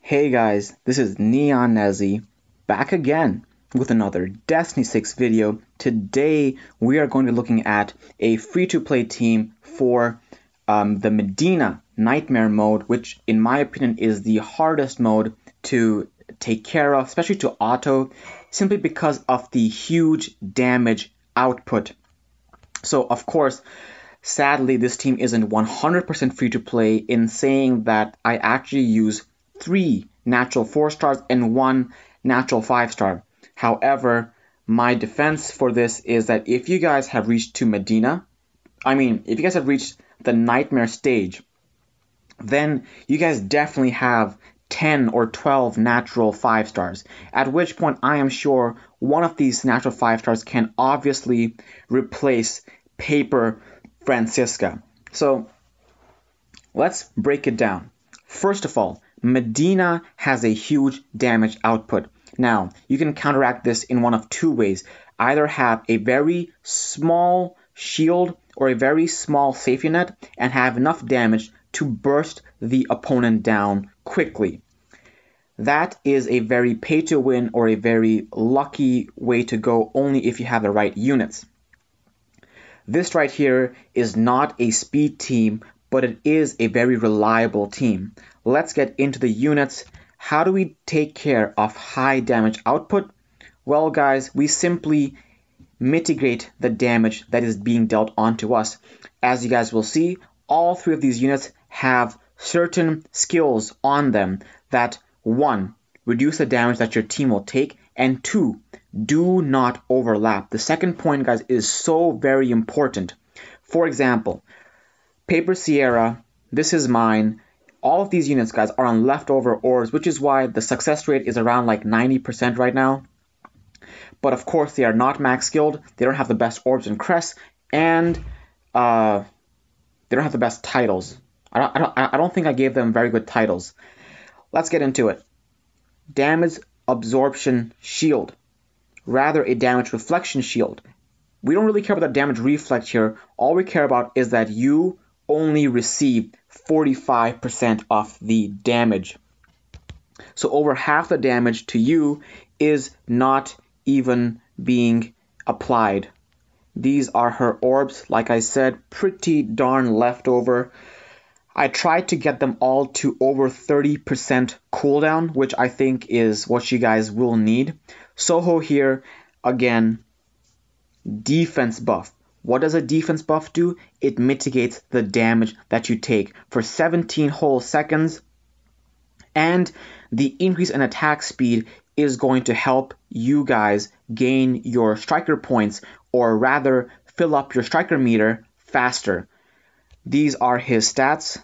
Hey guys, this is Neon Nezzy, back again with another Destiny 6 video. Today we are going to be looking at a free-to-play team for the Medina Nightmare mode, which in my opinion is the hardest mode to take care of, especially to auto, simply because of the huge damage output. So of course, sadly this team isn't 100% free-to-play in saying that I actually use 3 natural 4-stars and 1 natural 5-star. However, my defense for this is that if you guys have reached to Medina, if you guys have reached the Nightmare stage, then you guys definitely have 10 or 12 natural 5-stars, at which point I am sure one of these natural 5-stars can obviously replace Paper Francisca. So let's break it down. First of all, Medina has a huge damage output. Now, you can counteract this in one of 2 ways. Either have a very small shield or a very small safety net and have enough damage to burst the opponent down quickly. That is a very pay-to-win or a very lucky way to go only if you have the right units. This right here is not a speed team, but it is a very reliable team. Let's get into the units. How do we take care of high damage output? Well, guys, we simply mitigate the damage that is being dealt onto us. As you guys will see, all 3 of these units have certain skills on them that 1. Reduce the damage that your team will take, and 2. Do not overlap. The second point, guys, is so very important. For example, Paper Sierra, this is mine. All of these units, guys, are on leftover orbs, which is why the success rate is around like 90% right now. But of course, they are not max skilled. They don't have the best orbs and crests, and they don't have the best titles. I don't think I gave them very good titles. Let's get into it. Damage absorption shield, rather a damage reflection shield. We don't really care about the damage reflect here. All we care about is that you only receive 45% of the damage. So over half the damage to you is not even being applied. These are her orbs, like I said, pretty darn leftover. I tried to get them all to over 30% cooldown, which I think is what you guys will need. Soho here, again, defense buff. What does a defense buff do? It mitigates the damage that you take for 17 whole seconds. And the increase in attack speed is going to help you guys gain your striker points, or rather fill up your striker meter faster. These are his stats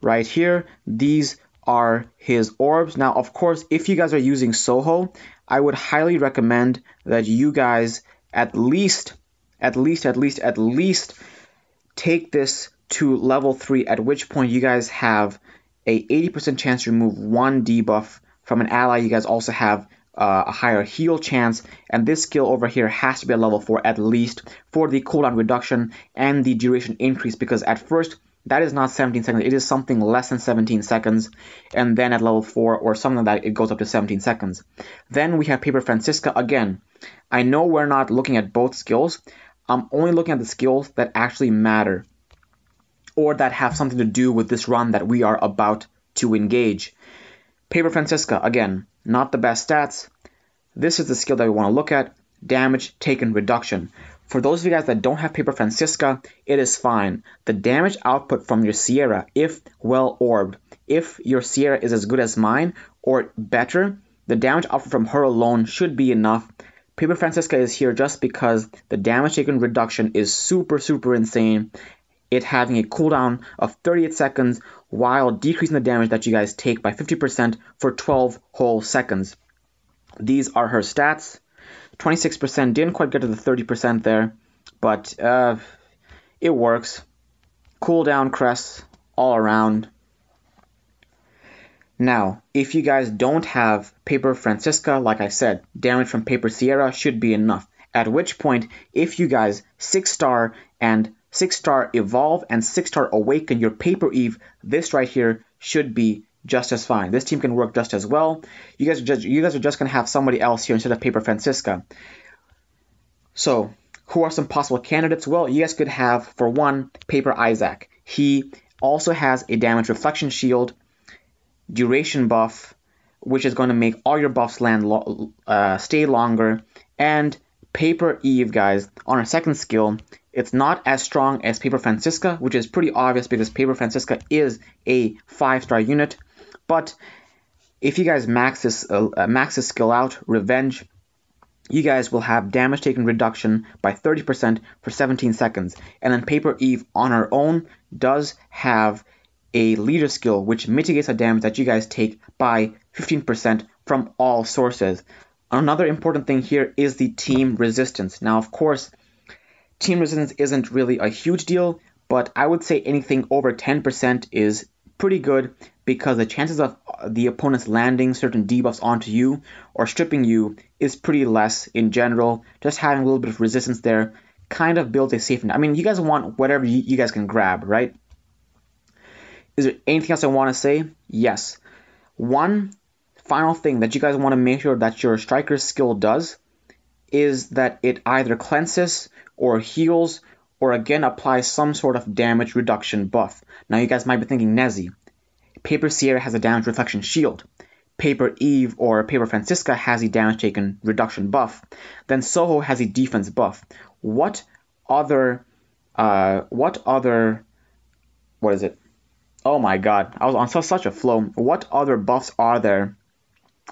right here. These are his orbs. Now, of course, if you guys are using Soho, I would highly recommend that you guys at least take this to level 3, at which point you guys have a 80% chance to remove 1 debuff from an ally. You guys also have a higher heal chance, and this skill over here has to be at level 4 at least for the cooldown reduction and the duration increase, because at first that is not 17 seconds, it is something less than 17 seconds, and then at level 4 or something like that it goes up to 17 seconds. Then we have Paper Francisca again. I know we're not looking at both skills. I'm only looking at the skills that actually matter, or that have something to do with this run that we are about to engage. Paper Francisca, again, not the best stats. This is the skill that we want to look at, damage taken reduction. For those of you guys that don't have Paper Francisca, it is fine. The damage output from your Sierra, if well orbed, if your Sierra is as good as mine or better, the damage output from her alone should be enough. Paper Francisca is here just because the damage taken reduction is super insane. It having a cooldown of 38 seconds while decreasing the damage that you guys take by 50% for 12 whole seconds. These are her stats. 26%, didn't quite get to the 30% there, but it works. Cooldown crests all around. Now, if you guys don't have Paper Francisca, like I said, damage from Paper Sierra should be enough. At which point, if you guys 6-star and 6-star evolve and 6-star awaken your Paper Eve, this right here should be just as fine. This team can work just as well. You guys are just gonna have somebody else here instead of Paper Francisca. So who are some possible candidates? Well, you guys could have, for one, Paper Isaac. He also has a damage reflection shield, duration buff, which is going to make all your buffs stay longer. And Paper Eve, guys, on her second skill, it's not as strong as Paper Francisca, which is pretty obvious because Paper Francisca is a 5-star unit. But if you guys max this skill out, Revenge, you guys will have damage taken reduction by 30% for 17 seconds. And then Paper Eve on her own does have a leader skill, which mitigates the damage that you guys take by 15% from all sources. Another important thing here is the team resistance. Now, of course, team resistance isn't really a huge deal, but I would say anything over 10% is pretty good because the chances of the opponents landing certain debuffs onto you or stripping you is pretty less in general. Just having a little bit of resistance there kind of builds a safety net. I mean, you guys want whatever you guys can grab, right? Is there anything else I want to say? Yes. One final thing that you guys want to make sure that your striker's skill does is that it either cleanses or heals or again applies some sort of damage reduction buff. Now you guys might be thinking, Nezzy, Paper Sierra has a damage reflection shield. Paper Eve or Paper Francisca has a damage taken reduction buff. Then Soho has a defense buff. What other, what is it? Oh my god, I was on such a flow. What other buffs are there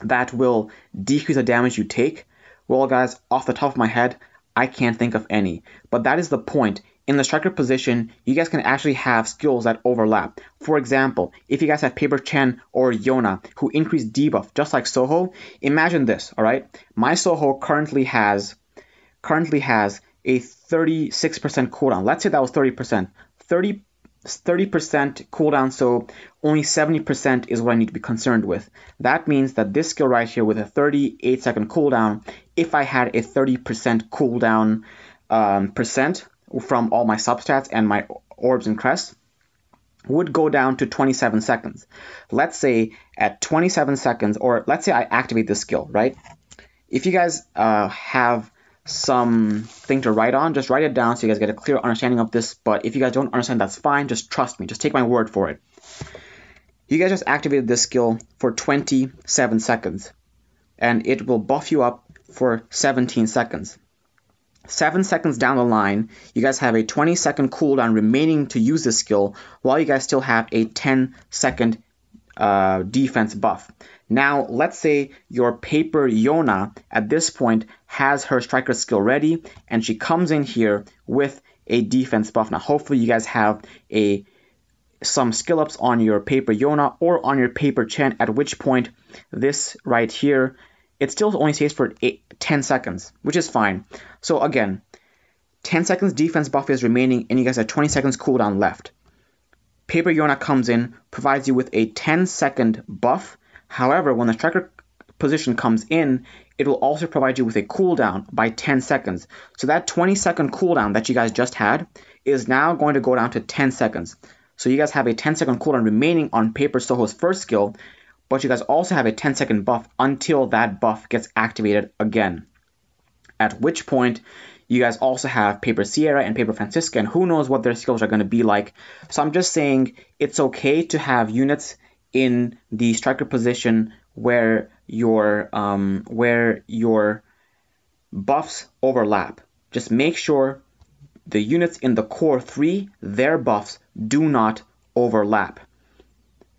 that will decrease the damage you take? Well, guys, off the top of my head, I can't think of any. But that is the point. In the striker position, you guys can actually have skills that overlap. For example, if you guys have Paper Chen or Yona who increase debuff just like Soho, imagine this, alright? My Soho currently has a 36% cooldown. Let's say that was 30%. 30% cooldown, so only 70% is what I need to be concerned with. That means that this skill right here with a 38-second cooldown, if I had a 30% cooldown percent from all my substats and my orbs and crests, would go down to 27 seconds. Let's say at 27 seconds, or let's say I activate this skill, right? If you guys have something to write on, just write it down so you guys get a clear understanding of this. But if you guys don't understand, that's fine. Just trust me. Just take my word for it. You guys just activated this skill for 27 seconds, and it will buff you up for 17 seconds. 7 seconds down the line, you guys have a 20-second cooldown remaining to use this skill, while you guys still have a 10-second defense buff. Now, let's say your Paper Yona at this point has her striker skill ready, and she comes in here with a defense buff. Now, hopefully you guys have some skill ups on your Paper Yona or on your Paper Chen, at which point this right here, it still only stays for 10 seconds, which is fine. So again, 10 seconds defense buff is remaining, and you guys have 20 seconds cooldown left. Paper Yona comes in, provides you with a 10-second buff. However, when the striker position comes in, it will also provide you with a cooldown by 10 seconds. So that 20-second cooldown that you guys just had is now going to go down to 10 seconds. So you guys have a 10-second cooldown remaining on Paper Soho's first skill, but you guys also have a 10-second buff until that buff gets activated again. At which point, you guys also have Paper Sierra and Paper Francisca, and who knows what their skills are going to be like. So I'm just saying it's okay to have units in the striker position where your buffs overlap. Just make sure the units in the core 3, their buffs do not overlap.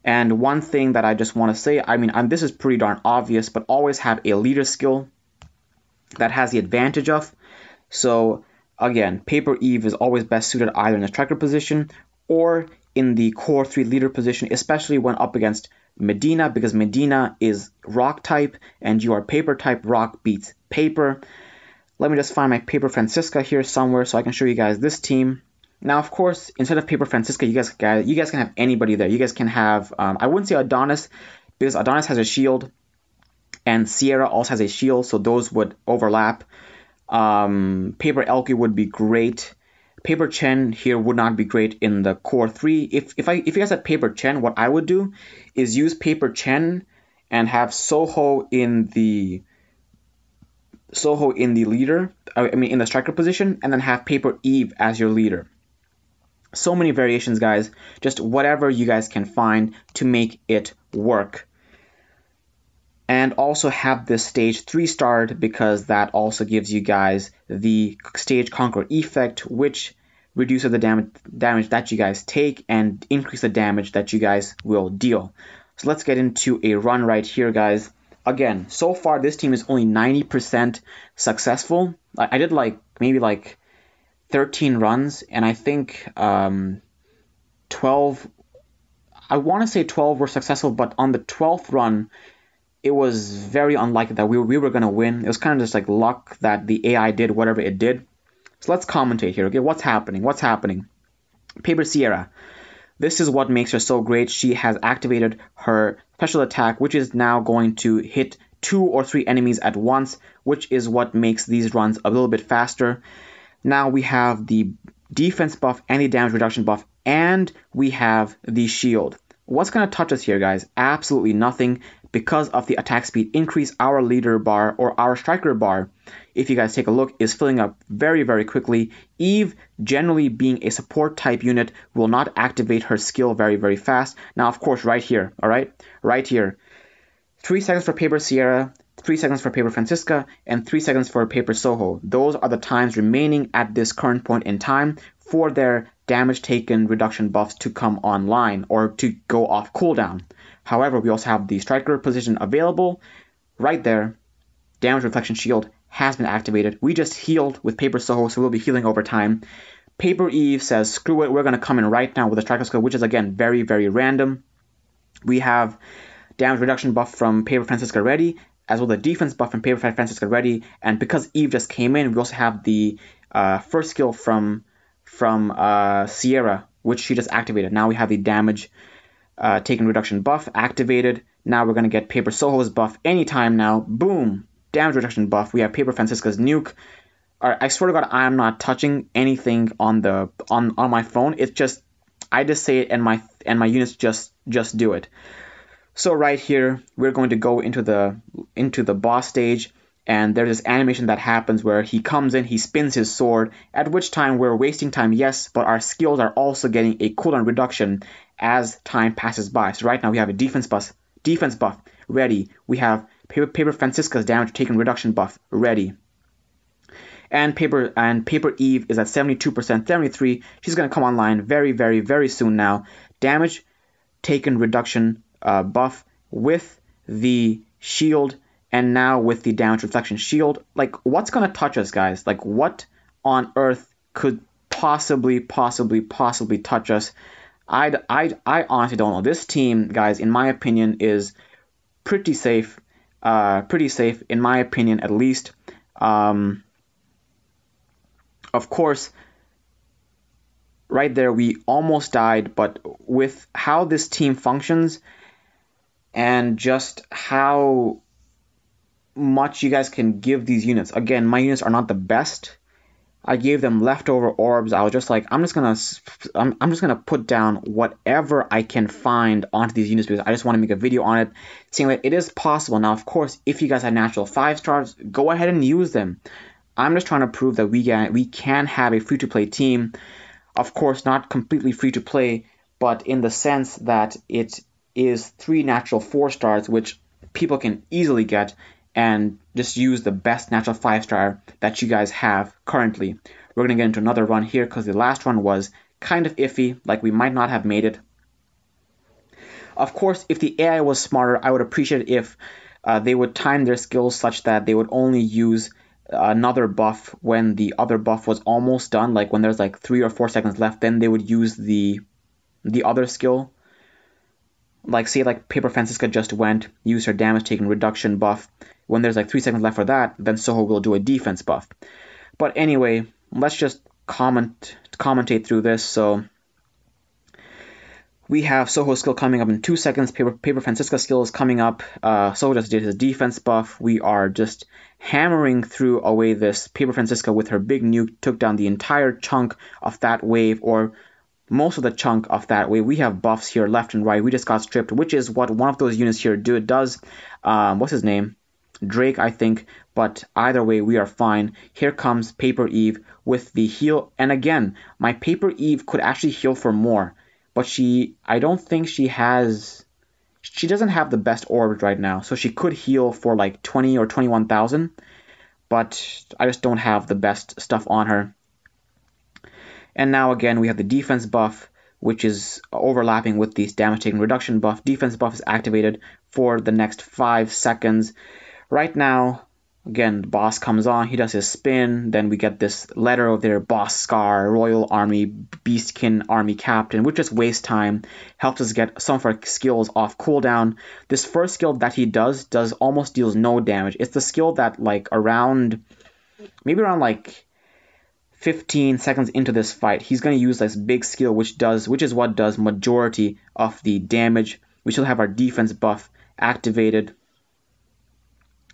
And one thing that I just want to say, I mean, this is pretty darn obvious, but always have a leader skill that has the advantage of. So again, Paper Eve is always best suited either in the striker position or in the core 3 leader position, especially when up against Medina, because Medina is rock type and you are paper type. Rock beats paper. Let me just find my Paper Francisca here somewhere so I can show you guys this team. Now, of course, instead of Paper Francisca, you guys can have anybody there. You guys can have, I wouldn't say Adonis, because Adonis has a shield, and Sierra also has a shield, so those would overlap. Paper Elke would be great. Paper Chen here would not be great in the core 3. If you guys had Paper Chen, what I would do is use Paper Chen and have Soho in the leader, in the striker position, and then have Paper Eve as your leader. So many variations, guys. Just whatever you guys can find to make it work. And also have this stage 3 starred, because that also gives you guys the stage conqueror effect, which reduces the damage that you guys take and increase the damage that you guys will deal. So let's get into a run right here, guys. Again, so far this team is only 90% successful. I did maybe 13 runs, and I think 12, I want to say 12 were successful, but on the 12th run, it was very unlikely that we were going to win. It was kind of just like luck that the AI did whatever it did. So let's commentate here, okay? What's happening? What's happening? Paper Sierra. This is what makes her so great. She has activated her special attack, which is now going to hit 2 or 3 enemies at once, which is what makes these runs a little bit faster. Now we have the defense buff and the damage reduction buff, and we have the shield. What's going to touch us here, guys? Absolutely nothing, because of the attack speed increase. Our leader bar, or our striker bar, if you guys take a look, is filling up very, very quickly. Eve, generally being a support type unit, will not activate her skill very, very fast. Now, of course, right here, all right? Right here. 3 seconds for Paper Sierra, 3 seconds for Paper Francisca, and 3 seconds for Paper Soho. Those are the times remaining at this current point in time for their damage taken reduction buffs to come online or to go off cooldown. However, we also have the striker position available right there. Damage reflection shield has been activated. We just healed with Paper Soho, so we'll be healing over time. Paper Eve says, screw it, we're going to come in right now with a striker skill, which is, again, very, very random. We have damage reduction buff from Paper Francisca ready, as well as the defense buff from Paper Francisca ready. And because Eve just came in, we also have the first skill from Sierra, which she just activated. Now we have the damage taken reduction buff activated. Now we're going to get Paper Soho's buff anytime now. Boom! Damage reduction buff. We have Paper Francisca's nuke. Alright, I swear to God, I'm not touching anything on my phone. It's just, I just say it and my units just do it. So right here, we're going to go into the boss stage, and there's this animation that happens where he comes in, he spins his sword, at which time we're wasting time, yes, but our skills are also getting a cooldown reduction as time passes by. So right now we have a defense buff ready. We have Paper Francisca's damage taken reduction buff ready. And Paper Eve is at 72%, 73%. She's going to come online very, very, very soon now. Damage taken reduction buff with the shield, and now with the damage reflection shield. Like, what's going to touch us, guys? Like, what on earth could possibly touch us? I honestly don't know. This team, guys, in my opinion, is pretty safe. In my opinion, at least. Of course, right there, we almost died, but with how this team functions and just how much you guys can give these units. Again, my units are not the best. I gave them leftover orbs. I was just like, I'm just gonna put down whatever I can find onto these units, because I just want to make a video on it, saying that it is possible. Now, of course, if you guys have natural 5 stars, go ahead and use them. I'm just trying to prove that we can have a free-to-play team. Of course, not completely free-to-play, but in the sense that it is 3 natural 4 stars, which people can easily get, and just use the best natural 5-star that you guys have currently. We're going to get into another run here, because the last run was kind of iffy, like we might not have made it. Of course, if the AI was smarter, I would appreciate if they would time their skills such that they would only use another buff when the other buff was almost done, like when there's like 3 or 4 seconds left, then they would use the other skill. Like, say like Paper Francisca just went, used her damage taken reduction buff. When there's like 3 seconds left for that, then Soho will do a defense buff. But anyway, let's just commentate through this. So We have Soho's skill coming up in 2 seconds. Paper Francisca's skill is coming up. Soho just did his defense buff. We are just hammering through away this. Paper Francisca with her big nuke took down the entire chunk of that wave, or most of the chunk of that wave. We have buffs here left and right. We just got stripped, which is what one of those units here does. What's his name? Drake, I think. But either way, we are fine. Here comes Paper Eve with the heal. And again, my Paper Eve could actually heal for more. But I don't think she doesn't have the best orbs right now. So she could heal for like 20 or 21,000. But I just don't have the best stuff on her. And now again, we have the defense buff, which is overlapping with the damage taken reduction buff. Defense buff is activated for the next 5 seconds. Right now, again, the boss comes on, he does his spin, then we get this letter of their boss scar, Royal Army, Beastkin Army Captain, which just wastes time, helps us get some of our skills off cooldown. This first skill that he does almost deals no damage. It's the skill that maybe around 15 seconds into this fight, he's going to use this big skill, which is what does majority of the damage. We still have our defense buff activated.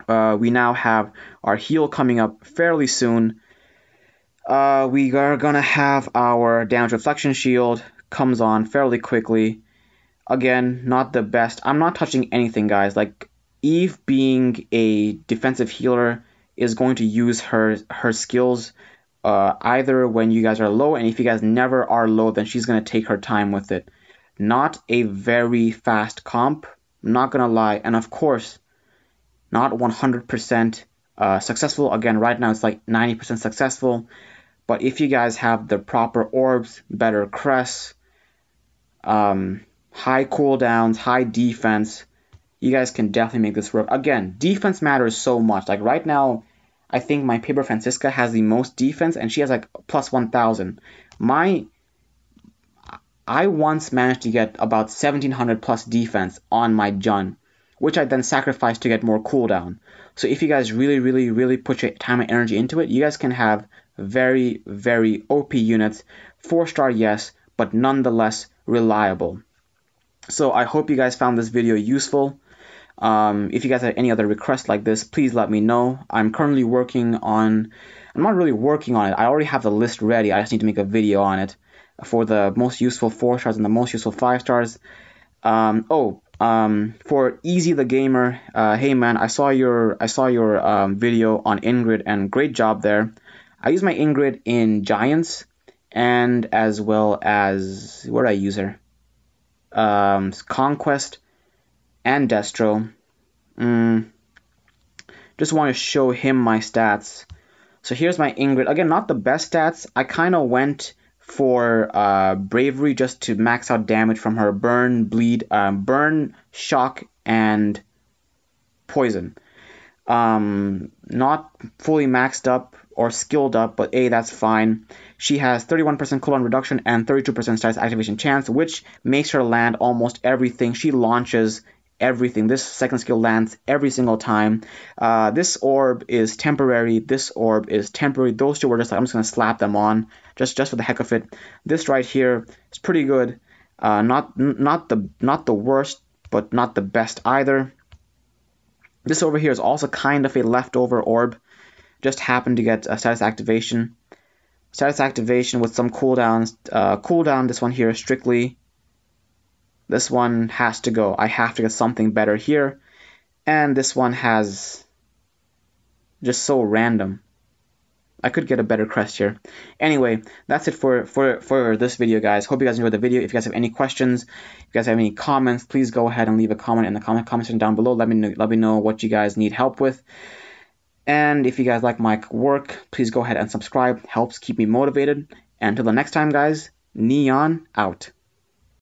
We now have our heal coming up fairly soon. We are going to have our damage reflection shield comes on fairly quickly. Again, not the best. I'm not touching anything, guys. Like, Eve being a defensive healer is going to use her skills either when you guys are low, and if you guys never are low, then she's going to take her time with it. Not a very fast comp, I'm not going to lie. And of course, not 100% successful. Again, right now it's like 90% successful. But if you guys have the proper orbs, better crests, high cooldowns, high defense, you guys can definitely make this work. Again, defense matters so much. Like right now, I think my Paper Francisca has the most defense, and she has like plus 1,000. I once managed to get about 1,700 plus defense on my Jun, which I then sacrificed to get more cooldown. So if you guys really put your time and energy into it, you guys can have very, very OP units. 4-star, yes, but nonetheless reliable. So I hope you guys found this video useful. If you guys have any other requests like this, please let me know. I'm currently working on... I'm not really working on it. I already have the list ready. I just need to make a video on it for the most useful 4-stars and the most useful 5-stars. For Easy the Gamer, hey man, I saw your video on Ingrid, and great job there. I use my Ingrid in Giants, and as well as where I use her, Conquest and Destro. Just want to show him my stats. So here's my Ingrid. Again, not the best stats. I kind of went for bravery just to max out damage from her burn, bleed, burn, shock, and poison. Not fully maxed up or skilled up, but that's fine. She has 31% cooldown reduction and 32% status activation chance, which makes her land almost everything. She launches everything. This second skill lands every single time. This orb is temporary. This orb is temporary. Those two were just like, I'm just going to slap them on just for the heck of it. This right here is pretty good. Not the worst, but not the best either. This over here is also kind of a leftover orb. Just happened to get a status activation. Status activation with some cooldowns. Cooldown, this one here strictly. This one has to go. I have to get something better here. And this one has just so random. I could get a better crest here. Anyway, that's it for this video, guys. Hope you guys enjoyed the video. If you guys have any questions, if you guys have any comments, please go ahead and leave a comment in the comment section down below. Let me know what you guys need help with. And if you guys like my work, please go ahead and subscribe. Helps keep me motivated. And until the next time, guys, Neon out.